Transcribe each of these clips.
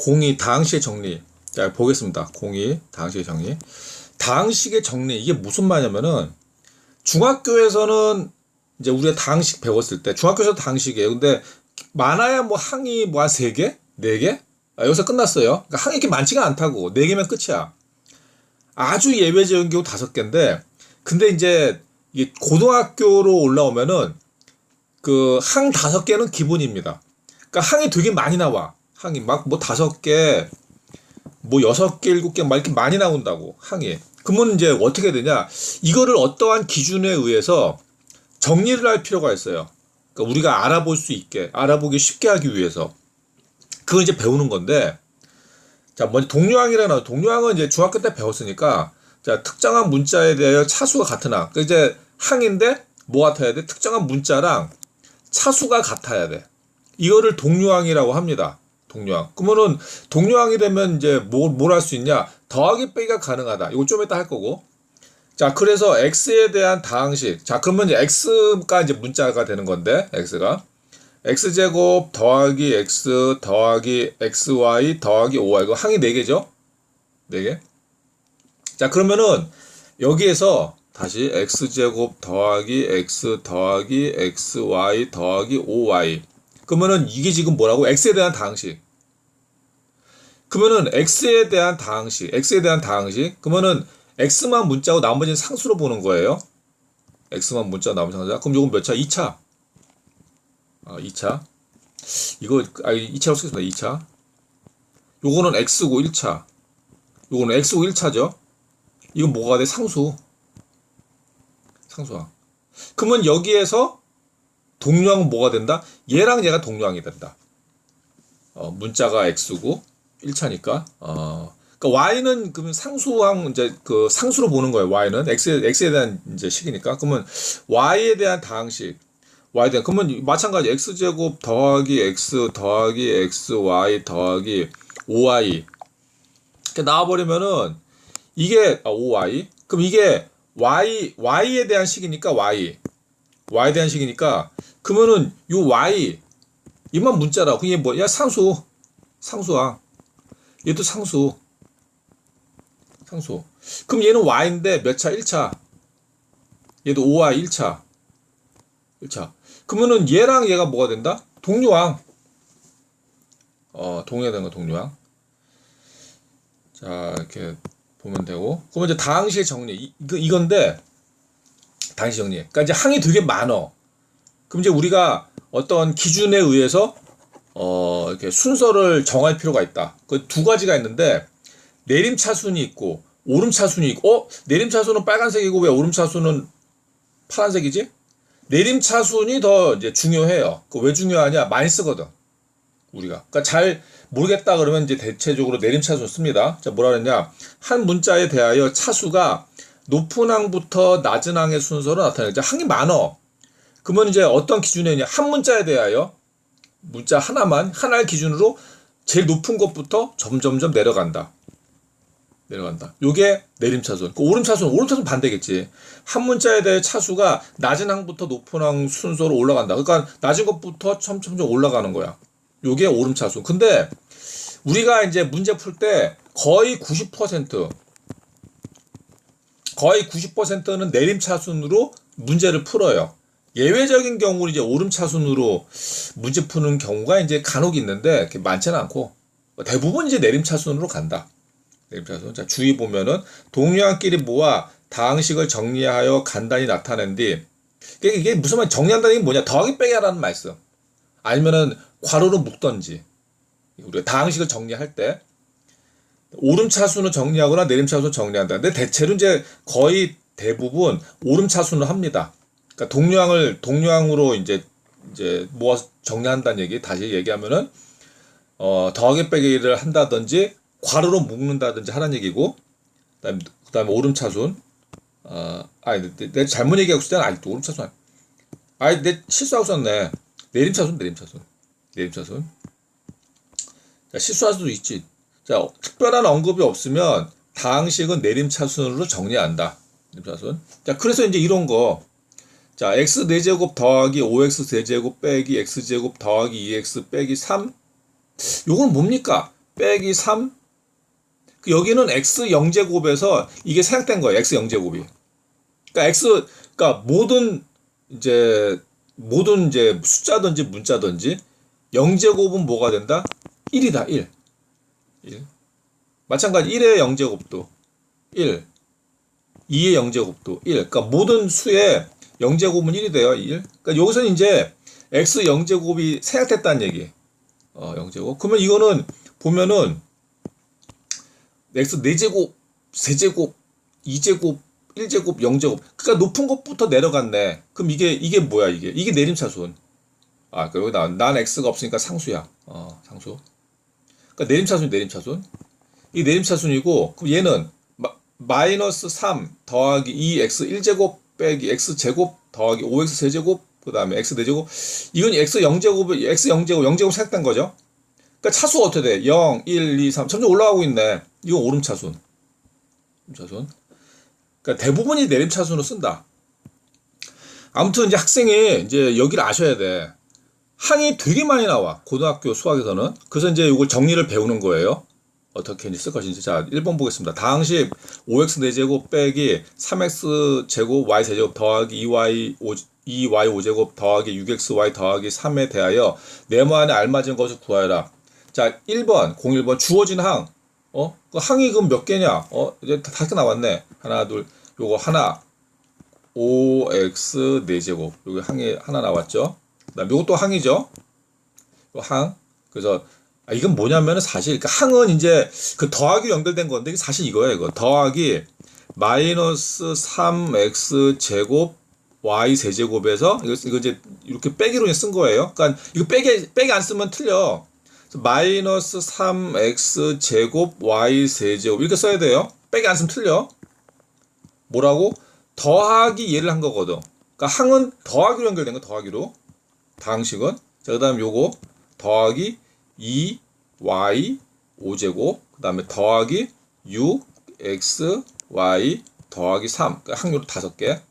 공이 다항식의 정리. 자, 보겠습니다. 공이 다항식의 정리. 다항식의 정리, 이게 무슨 말이냐면은, 중학교에서는 이제 우리가 다항식 배웠을 때, 중학교에서 다항식이에요. 근데 많아야 뭐 항이 뭐 한 3개? 4개? 여기서 끝났어요. 그러니까 항이 이렇게 많지가 않다고. 4개면 끝이야. 아주 예외적인 경우 5개인데, 근데 이제 이게 고등학교로 올라오면은 그 항 5개는 기본입니다. 그러니까 항이 되게 많이 나와. 항이 막 뭐 5개, 뭐 6개, 7개 막 이렇게 많이 나온다고, 항이. 그러면 이제 어떻게 되냐? 이거를 어떠한 기준에 의해서 정리를 할 필요가 있어요. 그러니까 우리가 알아볼 수 있게, 알아보기 쉽게 하기 위해서. 그걸 이제 배우는 건데, 자, 먼저 동료항이라고 나와요. 동료항은 이제 중학교 때 배웠으니까, 자, 특정한 문자에 대하여 차수가 같은 항. 그 이제 항인데 뭐 같아야 돼? 특정한 문자랑 차수가 같아야 돼. 이거를 동료항이라고 합니다. 동료항. 그러면은 동료항이 되면 이제 뭘 할 수 있냐? 더하기 빼기가 가능하다. 이거 좀 이따 할 거고. 자, 그래서 x에 대한 다항식. 자, 그러면 이제 x가 이제 문자가 되는 건데, x가 x제곱 더하기 x 더하기 xy 더하기 5y. 이거 항이 4개죠? 4개. 자, 그러면은 여기에서 다시 x제곱 더하기 x 더하기 xy 더하기 5y. 그러면은 이게 지금 뭐라고? x에 대한 다항식. 그러면은 x에 대한 다항식. 그러면은 x만 문자고 나머지는 상수로 보는 거예요. x만 문자 나머지는 상수야. 그럼 요건 몇 차? 2차. 2차. 이거 2차로 쓰겠습니다. 2차. 요거는 x고 1차. 요거는 x고 1차죠. 이건 뭐가 돼? 상수항. 그러면 여기에서 동료항은 뭐가 된다? 얘랑 얘가 동료항이 된다. 문자가 x고 1차니까. 그러니까 y는 그러면 상수항, 이제 그 상수로 보는 거예요. y는 x에 대한 이제 식이니까. 그러면 y에 대한 다항식. 그러면 마찬가지 x제곱 더하기 x 더하기 xy 더하기 5y 이렇게 나와버리면은 이게 5y. 그럼 이게 y에 대한 식이니까 y에 대한 식이니까, 그러면은 요 y 이만 문자라. 그게 뭐야? 상수항. 얘도 상수. 그럼 얘는 y인데 몇 차? 1차. 얘도 5y 1차. 그러면은 얘랑 얘가 뭐가 된다? 동료항. 동료가 되는 거, 동료항. 자, 이렇게 보면 되고. 그러면 이제 다항식의 정리. 이건데, 다항식 정리. 그러니까 이제 항이 되게 많어. 그럼 이제 우리가 어떤 기준에 의해서, 이렇게 순서를 정할 필요가 있다. 그 두 가지가 있는데, 내림차순이 있고, 오름차순이 있고, 내림차순은 빨간색이고, 왜 오름차순은 파란색이지? 내림차순이 더 이제 중요해요. 왜 중요하냐? 많이 쓰거든, 우리가. 그러니까 잘 모르겠다 그러면 이제 대체적으로 내림차순 씁니다. 자, 뭐라 그랬냐? 한 문자에 대하여 차수가 높은 항부터 낮은 항의 순서로 나타내죠. 항이 많어. 그러면 이제 어떤 기준에 있냐? 한 문자에 대하여 문자 하나를 기준으로 제일 높은 것부터 점점점 내려간다. 요게 내림차순. 오름차순 반대겠지. 한 문자에 대해 차수가 낮은 항부터 높은 항 순서로 올라간다. 그러니까 낮은 것부터 점점점 올라가는 거야. 요게 오름차순. 근데 우리가 이제 문제 풀 때 거의 90%는 내림차순으로 문제를 풀어요. 예외적인 경우는 이제 오름차순으로 문제 푸는 경우가 이제 간혹 있는데 그렇게 많지는 않고 대부분 이제 내림차순으로 간다. 자, 주의 보면은 동료항끼리 모아 다항식을 정리하여 간단히 나타낸 뒤, 이게 무슨 말, 정리한다는 게 뭐냐? 더하기 빼기 하라는 말씀. 아니면은 괄호로 묶던지. 우리가 다항식을 정리할 때 오름차순을 정리하거나 내림차순을 정리한다. 근데 대체로 이제 거의 대부분 오름차순을 합니다. 그러니까 동료항으로 이제 모아 정리한다는 얘기, 다시 얘기하면은 더하기 빼기를 한다든지 괄호로 묶는다든지 하는 얘기고, 그다음에 오름차순. 내 잘못 얘기하고 있을 때는 아직도 오름차순. 내 실수하고 있었네. 내림차순. 자, 실수할 수도 있지. 자, 특별한 언급이 없으면 다항식은 내림차순으로 정리한다. 내림차순. 자, 그래서 이제 이런 거. 자, x 4제곱 더하기 5x 3제곱 빼기 x제곱 더하기 2x 빼기 3. 요건 뭡니까? 빼기 3. 여기는 x 0제곱에서 이게 생략된 거예요. x 0제곱이. 그러니까 모든 이제 숫자든지 문자든지 0제곱은 뭐가 된다? 1이다. 1. 마찬가지 1의 0제곱도 1. 2의 0제곱도 1. 그러니까 모든 수의 0제곱은 1이 돼요. 1. 그러니까 여기서는 이제 x 0제곱이 생략됐다는 얘기. 0제곱. 그러면 이거는 보면은 x 4제곱, 3제곱, 2제곱, 1제곱, 0제곱. 그러니까 높은 것부터 내려갔네. 그럼 이게 뭐야, 이게? 이게 내림차순. 그리고 난 x가 없으니까 상수야. 상수. 그러니까 내림차순. 이 내림차순이고, 그럼 얘는 마이너스 3 더하기 2x 1제곱 빼기 x제곱 더하기 5x 세제곱 그 다음에 x 4제곱. 이건 x 0제곱 생략된 거죠. 그러니까 차수가 어떻게 돼? 0, 1, 2, 3 점점 올라가고 있네. 이건 오름차순. 그러니까 대부분이 내림차순으로 쓴다. 아무튼 이제 학생이 이제 여기를 아셔야 돼. 항이 되게 많이 나와. 고등학교 수학에서는. 그래서 이제 이걸 정리를 배우는 거예요. 어떻게 이제 쓸 것인지. 자, 1번 보겠습니다. 다항식 5x 4제곱 빼기 3x 제곱 y 세제곱 더하기 2y 5제곱 더하기 6xy 더하기 3에 대하여 네모안에 알맞은 것을 구하여라. 자, 1번, 01번 주어진 항. 그 항이 그럼 몇 개냐? 이제 다섯 개 나왔네. 하나, 둘, 요거 하나. 5x 4제곱. 여기 항이 하나 나왔죠? 그 다음 요것도 항이죠? 요 항. 그래서 이건 뭐냐면은 사실 그 항은 이제 그 더하기로 연결된 건데 사실 이거예요. 이거 더하기 마이너스 3x 제곱 y 세제곱에서 이거 이제 이렇게 빼기로 쓴 거예요. 그러니까 이거 빼기 안 쓰면 틀려. 마이너스 3x 제곱 y 세제곱 이렇게 써야 돼요. 빼기 안 쓰면 틀려. 뭐라고? 더하기 얘를 한 거거든. 그러니까 항은 더하기로 연결된 거 더하기로. 다항식은. 자, 그 다음 요거 더하기 2y 5제곱 그 다음에 더하기 6xy 더하기 3 항요로 5개.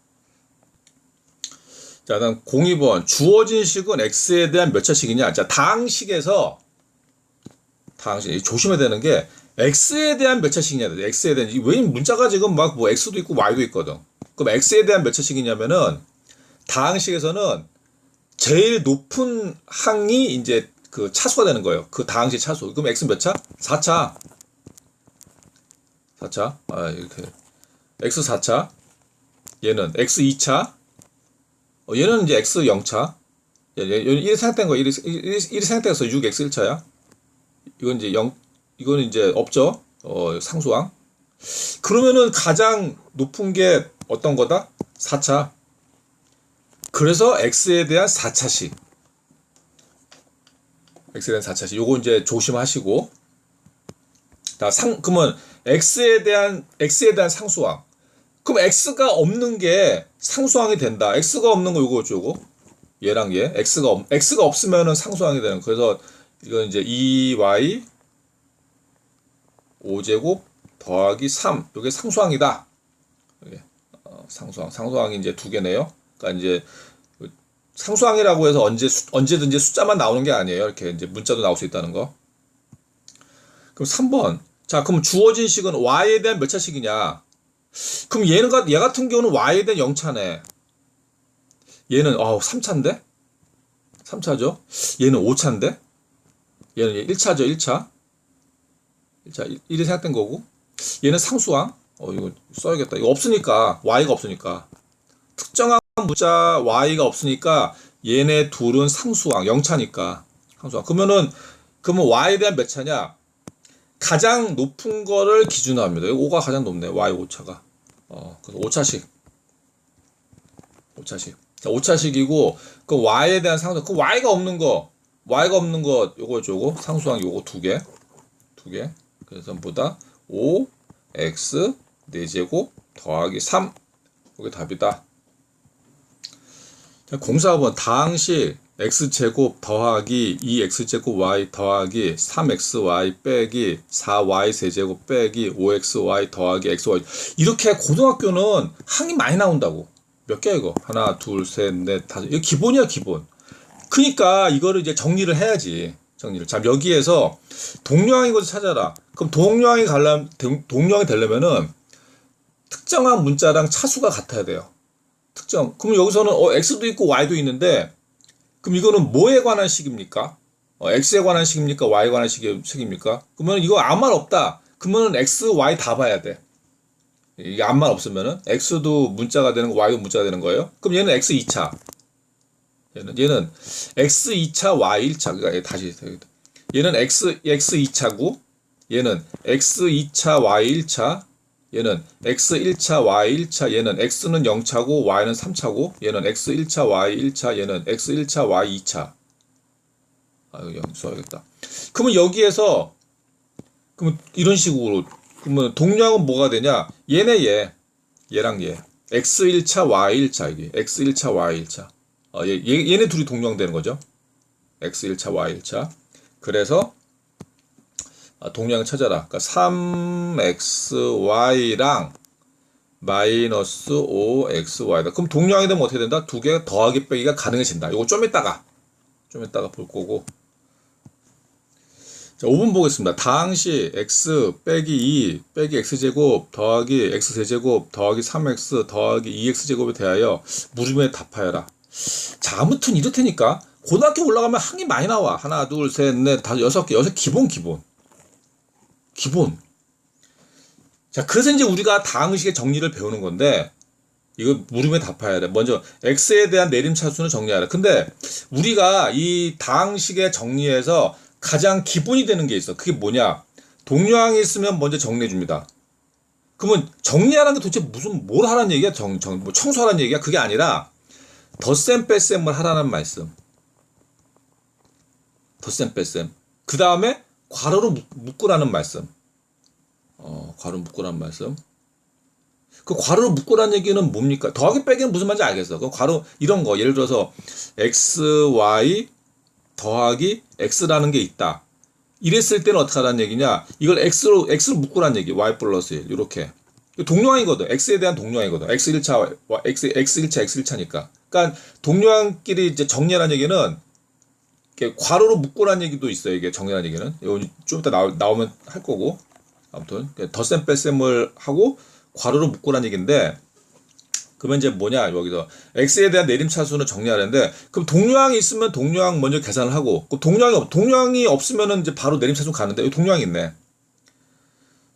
자, 다음 02번 주어진 식은 x에 대한 몇 차식이냐. 자, 다항식 조심해야 되는 게 x에 대한 몇 차식이냐. x에 대한 왜냐면 문자가 지금 막 뭐 x도 있고 y도 있거든. 그럼 x에 대한 몇 차식이냐면은 다항식에서는 제일 높은 항이 이제 그 차수가 되는 거예요. 그 다항식 차수. 그럼 x 몇 차? 4차. 4차. 이렇게. x 4차. 얘는 x 2차. 얘는 이제 x 0차. 얘는 1이 생략된 거. 1이 생략돼서 6x 1차야. 이건 이제 이거는 이제 없죠. 상수항. 그러면은 가장 높은 게 어떤 거다? 4차. 그래서 x에 대한 4차식. x에 대한 4차식. 요거 이제 조심하시고. 자, 그러면 x에 대한 상수항. 그럼 x가 없는 게 상수항이 된다. x가 없는 거 요거죠, 요거. 얘랑 얘. x가 없으면은 상수항이 되는. 그래서 이건 이제 2y 5제곱 더하기 3. 요게 상수항이다. 이게 상수항이 이제 두 개네요. 그러니까 이제 상수항이라고 해서 언제든지 숫자만 나오는 게 아니에요. 이렇게 이제 문자도 나올 수 있다는 거. 그럼 3번. 자, 그럼 주어진 식은 y에 대한 몇 차식이냐? 그럼 얘 같은 경우는 y에 대한 0차네. 얘는 3차인데? 3차죠. 얘는 5차인데? 얘는 1차죠. 1차. 1이 생략된 거고. 얘는 상수항. 이거 써야겠다. 이거 없으니까. y가 없으니까. 특정한 문자 y가 없으니까 얘네 둘은 상수항. 0차니까. 상수항. 그러면 y에 대한 몇 차냐? 가장 높은 거를 기준으로 합니다. 5가 가장 높네. y 5차가. 그래서 5차식. 자, 5차식이고, 그 y에 대한 상수항. 그 y가 없는 거, 요거 상수항 요거 두 개. 그래서 보다 5x 4제곱 더하기 3. 이게 답이다. 자, 04번 다항식 x제곱 더하기 2x제곱 y 더하기 3xy 빼기 4y 세제곱 빼기 5xy 더하기 xy. 이렇게 고등학교는 항이 많이 나온다고. 몇 개야 이거? 하나, 둘, 셋, 넷, 다섯. 이거 기본이야, 기본. 그러니까 이거를 이제 정리를 해야지. 정리를. 자, 여기에서 동료항인 것을 찾아라. 그럼 동료항이 되려면은 특정한 문자랑 차수가 같아야 돼요. 그럼 여기서는 x도 있고 y도 있는데, 그럼 이거는 뭐에 관한 식입니까? x에 관한 식입니까? y에 관한 식입니까? 그러면 이거 아무 말 없다. 그러면 x, y 다 봐야 돼. 이게 아무 말 없으면은 x도 문자가 되는 거, y도 문자가 되는 거예요. 그럼 얘는 x 2차. 얘는 x 2차, y 1차. 그러니까 다시 얘는 x 2차고, 얘는 x 2차, y 1차. 얘는 x 1차, y 1차, 얘는 x는 0차고 y는 3차고, 얘는 x 1차, y 1차, 얘는 x 1차, y 2차. 이거 써야겠다. 그러면 여기에서, 그러면 이런 식으로, 그러면 동량은 뭐가 되냐? 얘랑 얘. x 1차, y 1차, 이게. x 1차, y 1차. 얘네 둘이 동량되는 거죠. x 1차, y 1차. 그래서, 동량을 찾아라. 그러니까 3xy랑 마이너스 5xy다. 그럼 동량이 되면 어떻게 된다? 두 개 더하기 빼기가 가능해진다. 이거 좀 이따가 볼 거고. 자, 5번 보겠습니다. 다항식 x 빼기 2 빼기 x제곱 더하기 x세제곱 더하기 3x 더하기 2x제곱에 대하여 물음에 답하여라. 자, 아무튼 이렇다니까. 고등학교 올라가면 항이 많이 나와. 하나, 둘, 셋, 넷, 다섯, 여섯 개. 기본. 자, 그래서 이제 우리가 다항식의 정리를 배우는 건데, 이거 물음에 답해야 돼. 먼저 x에 대한 내림차수는 정리하라. 근데 우리가 이 다항식의 정리에서 가장 기본이 되는 게 있어. 그게 뭐냐? 동료항이 있으면 먼저 정리해 줍니다. 그러면 정리하라는 게 도대체 뭘 하라는 얘기야? 뭐 청소하라는 얘기야? 그게 아니라 덧셈 뺄셈을 하라는 말씀. 덧셈 뺄셈. 그 다음에 괄호로 묶으라는 말씀. 괄호 묶으라는 말씀. 그 괄호로 묶으라는 얘기는 뭡니까? 더하기 빼기는 무슨 말인지 알겠어. 그 괄호 이런 거 예를 들어서 x, y 더하기 x라는 게 있다. 이랬을 때는 어떻게 하라는 얘기냐? 이걸 x로 묶으라는 얘기. y 플러스 1 이렇게. 동료항이거든. x에 대한 동료항이거든. x 1차, x 1차, x 1차니까. 그러니까 동료항끼리 이제 정리하라는 얘기는 괄호로 묶으라는 얘기도 있어요. 이게 정리하는 얘기는. 좀 이따 나오면 할 거고. 아무튼 덧셈 뺄셈을 하고 괄호로 묶으라는 얘기인데, 그러면 이제 뭐냐, 여기서 x에 대한 내림차수는 정리하는데, 그럼 동료항이 있으면 동료항 먼저 계산을 하고, 동료항이 없으면은 이제 바로 내림차수 가는데, 여기 동료항이 있네.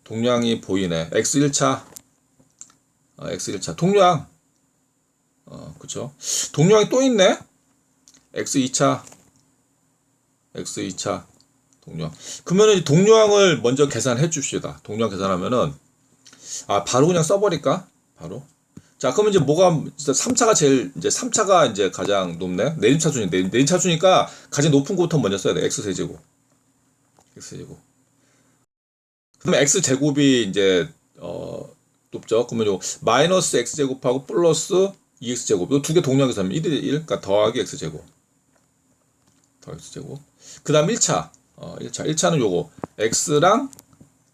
동료항이 보이네. x 1차, x 1차 동료항, 그쵸? 동료항이 또 있네. x 2차, x 2차 동료항. 그러면은 동료항을 먼저 계산해 줍시다. 동료항 계산하면은, 바로 그냥 써버릴까? 바로. 자, 그러면 이제 3차가 이제 가장 높네. 내림차수니까 가장 높은 것부터 먼저 써야 돼. x세제곱. 그 다음에 x제곱이 이제, 높죠. 그러면 요 마이너스 x제곱하고 플러스 2x제곱. 요 두 개 동료항 계산하면 1대1, 그러니까 더하기 x제곱. 그 다음 1차. 1차는 요거. x랑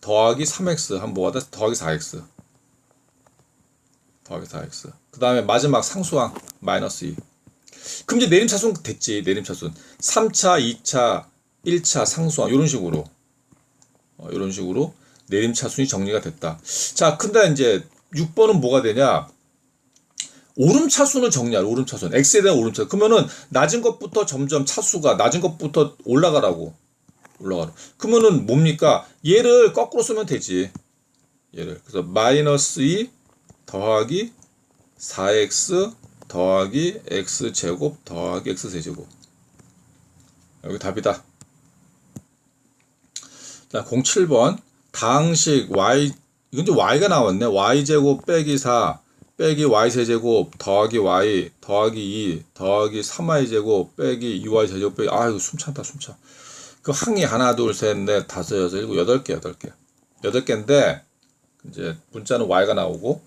더하기 3x 한번 뭐하다? 더하기 4x. 그 다음에 마지막 상수항 마이너스 2. 그럼 이제 내림차순 됐지. 내림차순 3차, 2차, 1차 상수항 이런 식으로 내림차순이 정리가 됐다. 자, 근데 이제 6번은 뭐가 되냐? 오름차순을 정리하라. 오름차순. x에 대한 오름차순. 그러면은 낮은 것부터 점점 차수가 낮은 것부터 올라가라. 그러면은 뭡니까? 얘를 거꾸로 쓰면 되지. 그래서 마이너스 2 더하기 4x 더하기 x제곱 더하기 x세제곱. 여기 답이다. 자, 07번. 다항식 y, 이건 이제 y가 나왔네. y제곱 빼기 4 빼기 y세제곱 더하기 y 더하기 2 더하기 3y제곱 빼기 2y 세제곱 빼기, 이거 숨찬다. 그 항이 하나, 둘, 셋, 넷, 다섯, 여섯, 일곱, 8개. 8개인데, 이제 문자는 y가 나오고,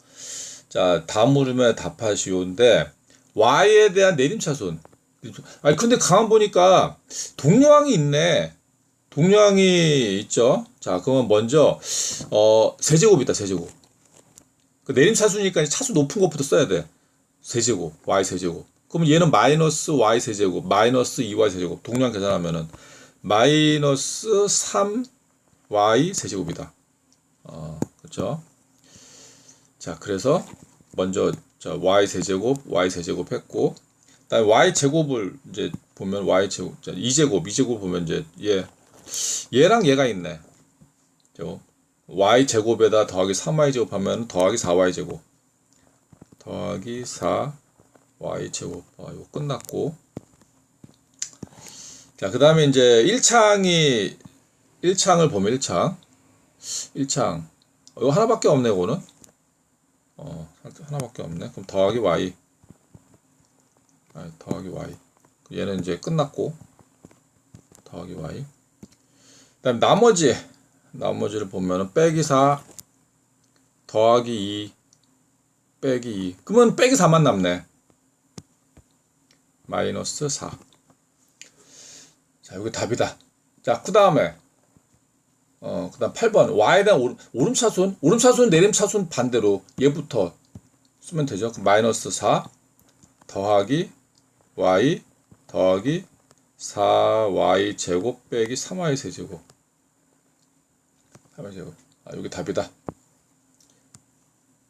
자, 다음 물음에 답하시오인데, y에 대한 내림차순. 근데 가만 보니까 동료항이 있네. 동료항이 있죠. 자, 그러면 먼저 세제곱이다. 세제곱. 그 내림차순이니까 차수 높은 것부터 써야 돼. 세제곱, y 세제곱. 그러면 얘는 마이너스 y 세제곱, 마이너스 2y 세제곱. 동료항 계산하면은 마이너스 3y 세제곱이다. 그렇죠? 자, 그래서 먼저 자, y 세제곱 했고, 그다음에 y 제곱을 이제 보면 y 제곱, 자, 2제곱 보면 이제 얘랑 얘가 있네. y 제곱에다 더하기 3y 제곱 하면 더하기 4y 제곱. 더하기 4y 제곱. 이거 끝났고. 자, 그다음에 이제 1창을 보면 1창. 이거 하나밖에 없네, 이거는. 하나밖에 없네. 그럼 더하기 y. 더하기 y. 얘는 이제 끝났고. 더하기 y. 그다음 나머지를 보면은 빼기 4 더하기 2 빼기 2. 그러면 빼기 4만 남네. 마이너스 4. 자, 여기 답이다. 자, 그다음 8번 y에 대한 오름차순 내림차순 반대로 얘부터 쓰면 되죠. 그럼 마이너스 4 더하기 y 더하기 4y 제곱 빼기 3y 세제곱. 여기 답이다.